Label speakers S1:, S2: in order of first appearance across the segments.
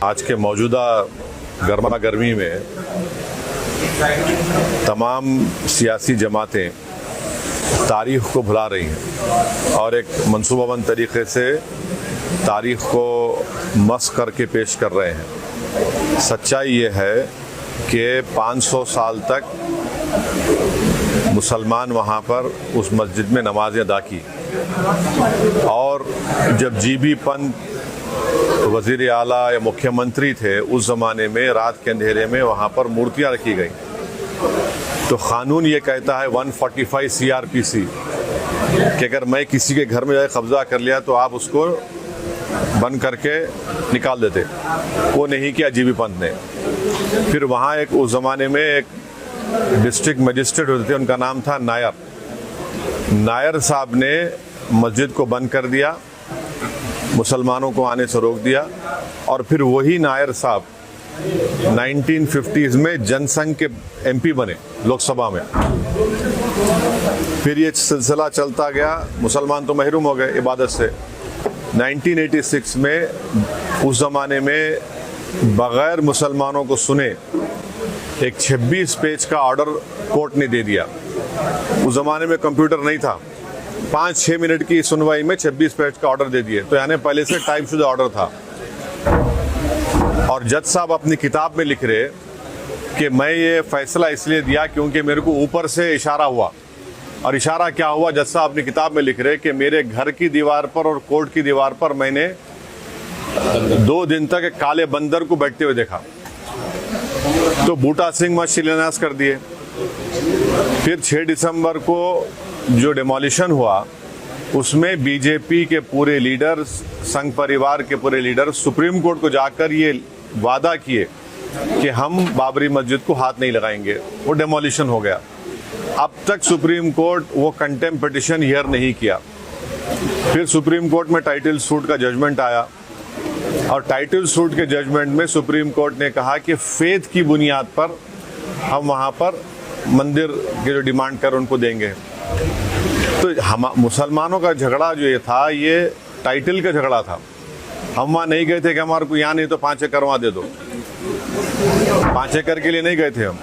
S1: आज के मौजूदा गर्मा गर्मी में तमाम सियासी जमातें तारीख़ को भुला रही हैं और एक मंसूबाबंद तरीक़े से तारीख़ को मस्ख़ करके पेश कर रहे हैं। सच्चाई ये है कि 500 साल तक मुसलमान वहाँ पर उस मस्जिद में नमाज़ें अदा की और जब जीबी पंत वज़ीर आला या मुख्यमंत्री थे उस ज़माने में रात के अंधेरे में वहाँ पर मूर्तियाँ रखी गई। तो क़ानून ये कहता है 145 CRPC कि अगर मैं किसी के घर में जाकर कब्ज़ा कर लिया तो आप उसको बंद करके निकाल देते। वो नहीं किया जीबी पंत ने। फिर वहाँ एक उस ज़माने में एक डिस्ट्रिक्ट मजिस्ट्रेट होते थे, उनका नाम था नायर। नायर साहब ने मस्जिद को बंद कर दिया, मुसलमानों को आने से रोक दिया और फिर वही नायर साहब 1950s में जनसंघ के MP बने लोकसभा में। फिर ये सिलसिला चलता गया, मुसलमान तो महरूम हो गए इबादत से। 1986 में उस ज़माने में बग़ैर मुसलमानों को सुने एक 26 पेज का ऑर्डर कोर्ट ने दे दिया। उस ज़माने में कंप्यूटर नहीं था, 5-6 मिनट की सुनवाई में 26 पेज का ऑर्डर दे दिए। तो यानी पहले से टाइपशुदा ऑर्डर था। और जज साहब अपनी किताब में लिख रहे कि मैं ये फैसला इसलिए दिया क्योंकि मेरे को ऊपर से इशारा हुआ। और इशारा क्या हुआ? जज साहब अपनी किताब में लिख रहे कि मेरे घर की दीवार पर और कोर्ट की दीवार पर मैंने 2 दिन तक एक काले बंदर को बैठते हुए देखा। तो बूटा सिंह मस्जिद शिलान्यास कर दिए। फिर 6 दिसंबर को जो डिमोलिशन हुआ उसमें बीजेपी के पूरे लीडर, संघ परिवार के पूरे लीडर सुप्रीम कोर्ट को जाकर ये वादा किए कि हम बाबरी मस्जिद को हाथ नहीं लगाएंगे। वो डिमोलिशन हो गया। अब तक सुप्रीम कोर्ट वो कंटेम्प्ट पिटिशन हियर नहीं किया। फिर सुप्रीम कोर्ट में टाइटल सूट का जजमेंट आया और टाइटल सूट के जजमेंट में सुप्रीम कोर्ट ने कहा कि फेथ की बुनियाद पर हम वहाँ पर मंदिर के जो डिमांड कर उनको देंगे। तो हम मुसलमानों का झगड़ा जो ये था, ये टाइटल का झगड़ा था। हम वहाँ नहीं गए थे कि हमारे को यहाँ नहीं तो 5 एकड़ दे दो। 5 एकड़ के लिए नहीं गए थे हम।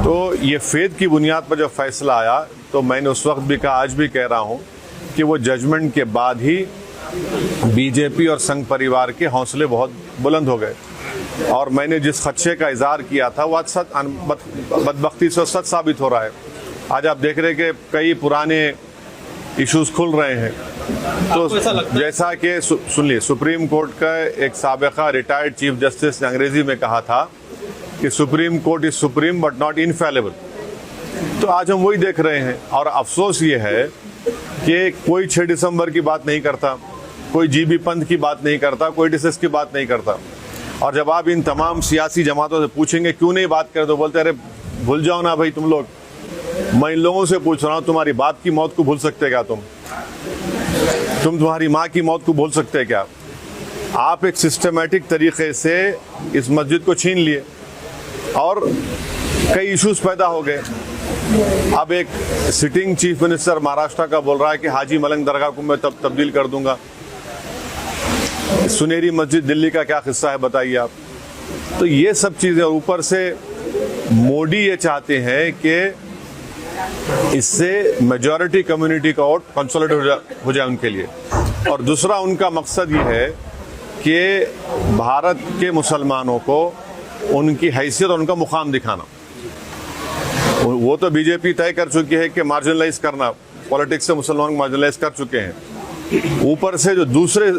S1: तो ये फेथ की बुनियाद पर जब फैसला आया तो मैंने उस वक्त भी कहा, आज भी कह रहा हूँ कि वो जजमेंट के बाद ही बीजेपी और संघ परिवार के हौसले बहुत बुलंद हो गए। और मैंने जिस खदशे का इजहार किया था वो आज बदबख्ती से सच साबित हो रहा है। आज आप देख रहे हैं कि कई पुराने इश्यूज खुल रहे हैं। तो जैसा कि सुन लिए, सुप्रीम कोर्ट का एक साबिका रिटायर्ड चीफ जस्टिस ने अंग्रेजी में कहा था कि supreme court is supreme but not infallible. तो आज हम वही देख रहे हैं। और अफसोस ये है कि कोई 6 दिसंबर की बात नहीं करता, कोई जीबी पंत की बात नहीं करता, कोई डिसेस की बात नहीं करता। और जब आप इन तमाम सियासी जमातों से पूछेंगे क्यों नहीं बात करते, तो बोलते अरे भूल जाओ ना भाई तुम लोग। मैं इन लोगों से पूछ रहा हूँ, तुम्हारी बाप की मौत को भूल सकते क्या? तुम तुम्हारी माँ की मौत को भूल सकते क्या? आप एक सिस्टमेटिक तरीके से इस मस्जिद को छीन लिए और कई इश्यूज पैदा हो गए। अब एक सिटिंग चीफ मिनिस्टर महाराष्ट्र का बोल रहा है कि हाजी मलंग दरगाह को मैं तब्दील कर दूंगा। सुनेरी मस्जिद दिल्ली का क्या किस्सा है बताइए आप। तो ये सब चीज़ें, ऊपर से मोदी ये चाहते हैं कि इससे मेजॉरिटी कम्युनिटी का वोट कंसोलिडेट हो जाए उनके लिए। और दूसरा उनका मकसद ये है कि भारत के मुसलमानों को उनकी हैसियत और उनका मुकाम दिखाना। वो तो बीजेपी तय कर चुकी है कि मार्जिनलाइज करना, पॉलिटिक्स से मुसलमान को मार्जिनलाइज कर चुके हैं। ऊपर से जो दूसरे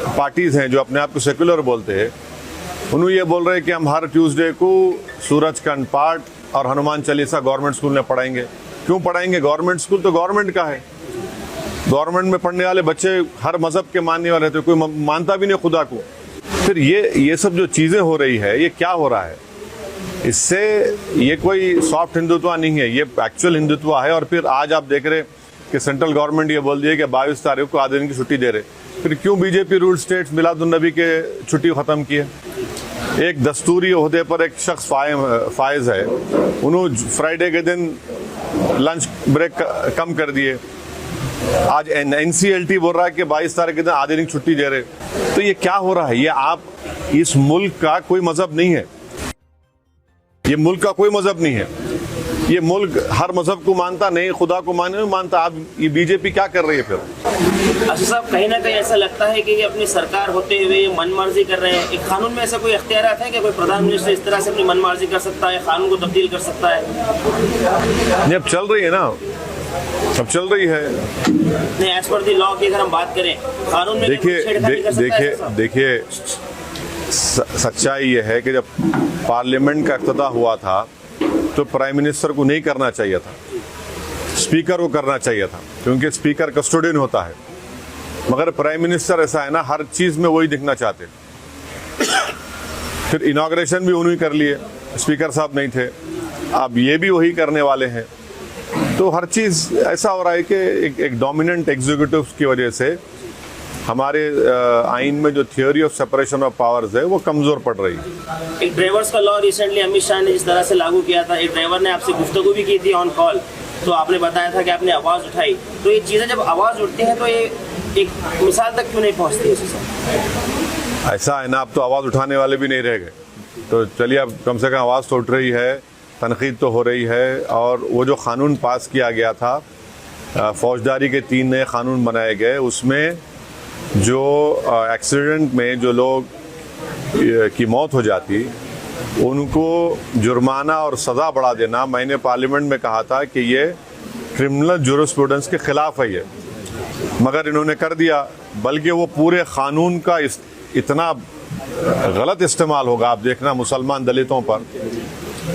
S1: पार्टीज हैं जो अपने आप को सेक्युलर बोलते हैं, उन्होंने ये बोल रहे हैं कि हम हर ट्यूसडे को सूरजकांड पाठ और हनुमान चालीसा गवर्नमेंट स्कूल में पढ़ाएंगे। क्यों पढ़ाएंगे? गवर्नमेंट स्कूल तो गवर्नमेंट का है। गवर्नमेंट में पढ़ने वाले बच्चे हर मजहब के मानने वाले थे, कोई मानता भी नहीं खुदा को। फिर ये सब जो चीज़ें हो रही है, ये क्या हो रहा है? इससे ये कोई सॉफ्ट हिंदुत्व नहीं है, ये एक्चुअल हिंदुत्व है। और फिर आज आप देख रहे कि सेंट्रल गवर्नमेंट ये बोल दिए कि 22 तारीख को आधे दिन की छुट्टी दे रहे। फिर क्यों बीजेपी रूल स्टेट्स मिलादुन्नबी के छुट्टी ख़त्म की है? एक दस्तूरी ओहदे पर एक शख्स फायज है, उन्होंने फ्राइडे के दिन लंच ब्रेक कम कर दिए। आज NCLT बोल रहा है कि 22 तारीख के दिन आधे दिन छुट्टी दे रहे। तो ये क्या हो रहा है? ये आप इस मुल्क का कोई मजहब नहीं है, ये मुल्क का कोई मजहब नहीं है। ये मुल्क हर मजहब को मानता नहीं, खुदा को मानता। आप ये बीजेपी क्या कर रही है फिर?
S2: अच्छा साहब, कहीं ना कहीं ऐसा लगता है कि ये अपनी सरकार होते हुए मन मर्जी कर रहे हैं। एक कानून में ऐसा कोई इख्तियारात है कि कोई प्रधान मिनिस्टर इस तरह से अपनी मन मर्जी कर सकता है, कानून को तब्दील कर सकता है?
S1: नहीं, अब चल रही है ना, सब चल रही है।
S2: नहीं, एज पर दी लॉ की अगर हम बात करें, कानून में
S1: देखिए सच्चाई ये है कि जब पार्लियामेंट का इफ्तिताह हुआ था तो प्राइम मिनिस्टर को नहीं करना चाहिए था, स्पीकर को करना चाहिए था, क्योंकि स्पीकर कस्टोडियन होता है। मगर प्राइम मिनिस्टर ऐसा है ना, हर चीज़ में वही दिखना चाहते। फिर इनॉग्रेशन भी उन्होंने कर लिए, स्पीकर साहब नहीं थे, अब ये भी वही करने वाले हैं। तो हर चीज़ ऐसा हो रहा है कि एक डोमिनेंट एग्जीक्यूटिव की वजह से हमारे आइन में जो theory of separation of powers है वो कमज़ोर पड़ रही है।
S2: एक ड्राइवर्स का लॉ रिसेंटली अमित शाह ने जिस तरह से लागू किया था, एक ड्राइवर ने आपसे गुफ्तगू भी की थी ऑन कॉल, तो आपने बताया था कि आपने आवाज़ उठाई। तो ये चीज़ें जब आवाज़ उठती हैं तो ये एक मिसाल तक क्यों नहीं पहुँचती?
S1: ऐसा है ना, अब तो आवाज़ उठाने वाले भी नहीं रह गए। तो चलिए, अब कम से कम आवाज़ तो उठ रही है, तनकीद तो हो रही है। और वो जो क़ानून पास किया गया था, फौजदारी के 3 नए क़ानून बनाए गए, उसमें जो एक्सीडेंट में जो लोग की मौत हो जाती उनको जुर्माना और सज़ा बढ़ा देना, मैंने पार्लियामेंट में कहा था कि ये क्रिमिनल जूरिस्प्रूडेंस के ख़िलाफ़ है ये, मगर इन्होंने कर दिया। बल्कि वो पूरे क़ानून का इतना गलत इस्तेमाल होगा, आप देखना मुसलमान दलितों पर,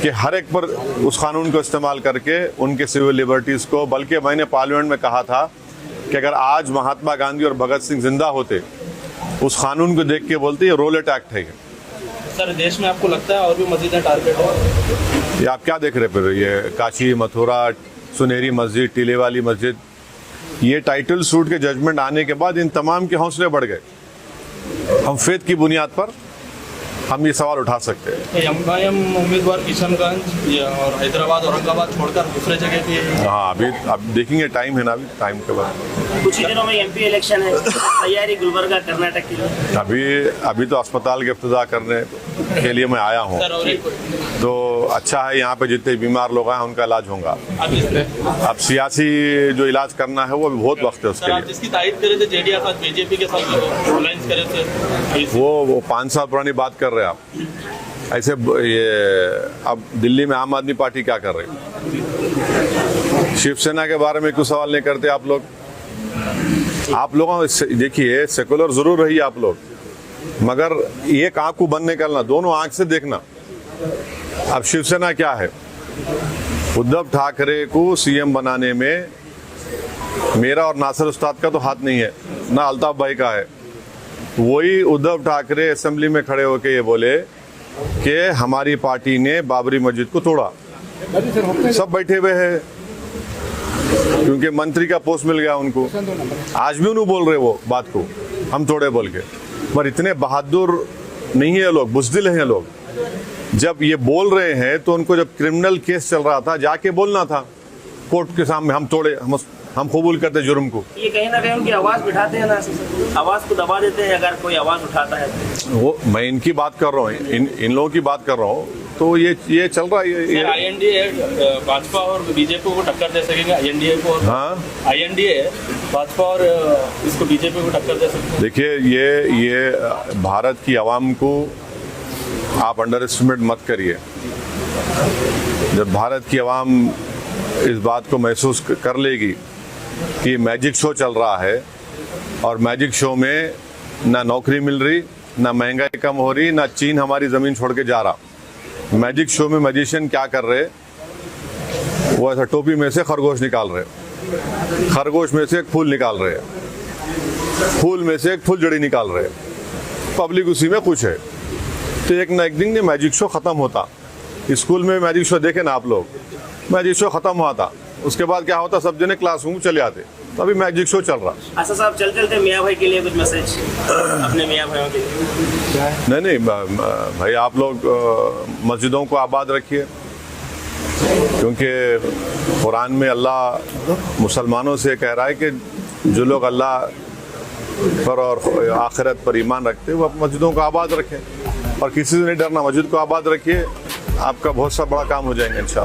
S1: कि हर एक पर उस क़ानून को इस्तेमाल करके उनके सिविल लिबर्टीज़ को। बल्कि मैंने पार्लियामेंट में कहा था कि अगर आज महात्मा गांधी और भगत सिंह जिंदा होते, उस कानून को देख के बोलते ये रोलेट एक्ट है।
S3: सर, देश में आपको लगता है और भी मस्जिदें टारगेट है?
S1: ये आप क्या देख रहे फिर? ये काशी, मथुरा, सुनहरी मस्जिद, टीले वाली मस्जिद, ये टाइटल सूट के जजमेंट आने के बाद इन तमाम के हौसले बढ़ गए। हम फेथ की बुनियाद पर हम ये सवाल उठा सकते हैं।
S3: एमआईएम उम्मीदवार किशनगंज और हैदराबाद, औरंगाबाद छोड़कर दूसरे जगह भी?
S1: हाँ, अभी अब देखेंगे, टाइम है ना, अभी टाइम के बाद।
S2: कुछ ही दिनों में एमपी इलेक्शन है, तैयारी गुलबर्गा कर्नाटक के लिए?
S1: अभी तो अस्पताल के इफ्तिताह करने के लिए मैं आया हूँ, तो अच्छा है, यहाँ पे जितने बीमार लोग हैं उनका इलाज होगा। अब सियासी जो इलाज करना है वो भी बहुत वक्त है उसके लिए।
S3: जिसकी तारीफ करे थे जेडीएस आज बीजेपी के साथ अलायंस करे थे,
S1: वो 5 साल पुरानी बात कर रहे हैं आप ऐसे। ये अब दिल्ली में आम आदमी पार्टी क्या कर रही है? शिवसेना के बारे में क्यों सवाल नहीं करते आप लोग? आप लोगों देखिए, सेकुलर जरूर रही आप लोग, मगर एक आंख को बंद निकलना, दोनों आंख से देखना। अब शिवसेना क्या है? उद्धव ठाकरे को सीएम बनाने में मेरा और नासिर उस्ताद का तो हाथ नहीं है, ना अल्ताफ भाई का है। वही उद्धव ठाकरे असेंबली में खड़े होकर ये बोले कि हमारी पार्टी ने बाबरी मस्जिद को तोड़ा। सब बैठे हुए हैं क्योंकि मंत्री का पोस्ट मिल गया उनको। आज भी उन्होंने बोल रहे वो बात को, हम तोड़े बोल के। पर इतने बहादुर नहीं है लोग, बुज़दिल हैं लोग। जब ये बोल रहे हैं तो उनको जब क्रिमिनल केस चल रहा था जाके बोलना था कोर्ट के सामने, हम तोड़े, हम कबूल करते जुर्म को।
S2: ये कहीं ना कहीं उनकी आवाज़ बिठाते हैं ना, आवाज़ को दबा देते हैं अगर कोई आवाज़ उठाता है।
S1: वो मैं इनकी बात कर रहा हूँ, इन लोगों की बात कर रहा हूँ। तो ये चल रहा है।
S3: आईएनडीए भाजपा और बीजेपी को टक्कर दे सकेंगे? आईएनडीए को?
S1: हाँ,
S3: आईएनडीए भाजपा और इसको बीजेपी को टक्कर दे सकते हैं?
S1: देखिए, ये भारत की आवाम को आप अंडर एस्टिमेट मत करिए। जब भारत की आवाम इस बात को महसूस कर लेगी कि मैजिक शो चल रहा है और मैजिक शो में ना नौकरी मिल रही, ना महंगाई कम हो रही, ना चीन हमारी ज़मीन छोड़ के जा रहा। मैजिक शो में मैजिशियन क्या कर रहे? वो ऐसा टोपी में से खरगोश निकाल रहे, खरगोश में से एक फूल निकाल रहे, फूल में से एक फुलझड़ी निकाल रहे। पब्लिक उसी में खुश है। तो एक ना एक दिन ये मैजिक शो ख़त्म होता। स्कूल में मैजिक शो देखे ना आप लोग, मैजिक शो ख़त्म हुआ था, उसके बाद क्या होता, सब जने क्लासरूम चले आते। तो अभी मैजिक शो चल रहा।
S2: अच्छा साहब, चलते मियाँ भाई के लिए कुछ मैसेज अपने मियाँ भाइयों के लिए?
S1: नहीं भाई, आप लोग मस्जिदों को आबाद रखिए, क्योंकि कुरान में अल्लाह मुसलमानों से कह रहा है कि जो लोग अल्लाह पर और आखिरत पर ईमान रखते हैं वो मस्जिदों को आबाद रखें। और किसी से नहीं डरना, मस्जिद को आबाद रखिए, आपका बहुत सा बड़ा काम हो जाएंगे इंशाल्लाह।